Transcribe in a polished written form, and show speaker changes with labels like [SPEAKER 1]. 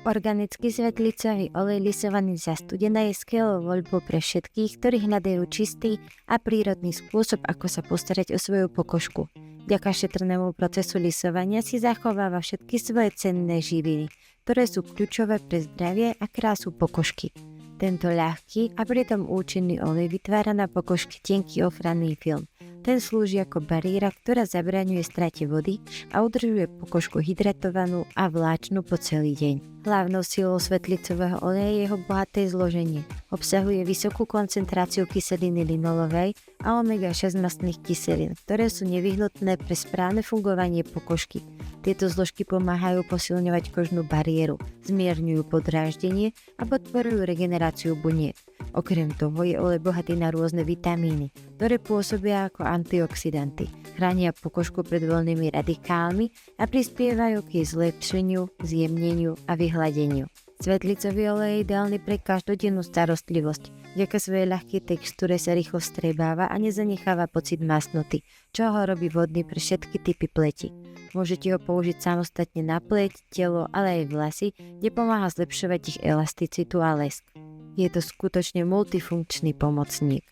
[SPEAKER 1] Organický svetlicový olej lisovaný za studená je skvelou voľbou pre všetkých, ktorí hľadajú čistý a prírodný spôsob, ako sa postarať o svoju pokožku. Vďaka šetrnému procesu lisovania si zachováva všetky svoje cenné živiny, ktoré sú kľúčové pre zdravie a krásu pokožky. Tento ľahký a pritom účinný olej vytvára na pokožke tenký ochranný film. Ten slúži ako bariéra, ktorá zabraňuje strate vody a udržuje pokožku hydratovanú a vláčnu po celý deň. Hlavnou silou svetlicového oleja je jeho bohaté zloženie. Obsahuje vysokú koncentráciu kyseliny linolovej a omega-6 mastných kyselín, ktoré sú nevyhnutné pre správne fungovanie pokožky. Tieto zložky pomáhajú posilňovať kožnú bariéru, zmierňujú podráždenie a podporujú regeneráciu buniek. Okrem toho je olej bohatý na rôzne vitamíny, ktoré pôsobia ako antioxidanty, chránia pokožku pred voľnými radikálmi a prispievajú k jej zlepšeniu, zjemneniu a vyhladeniu. Svetlicový olej je ideálny pre každodennú starostlivosť. Vďaka svojej ľahkej textúre sa rýchlo vstrebáva a nezanecháva pocit masnoty, čo ho robí vhodný pre všetky typy pleti. Môžete ho použiť samostatne na pleť, telo, ale aj vlasy, kde pomáha zlepšovať ich elasticitu a lesk. Je to skutočne multifunkčný pomocník.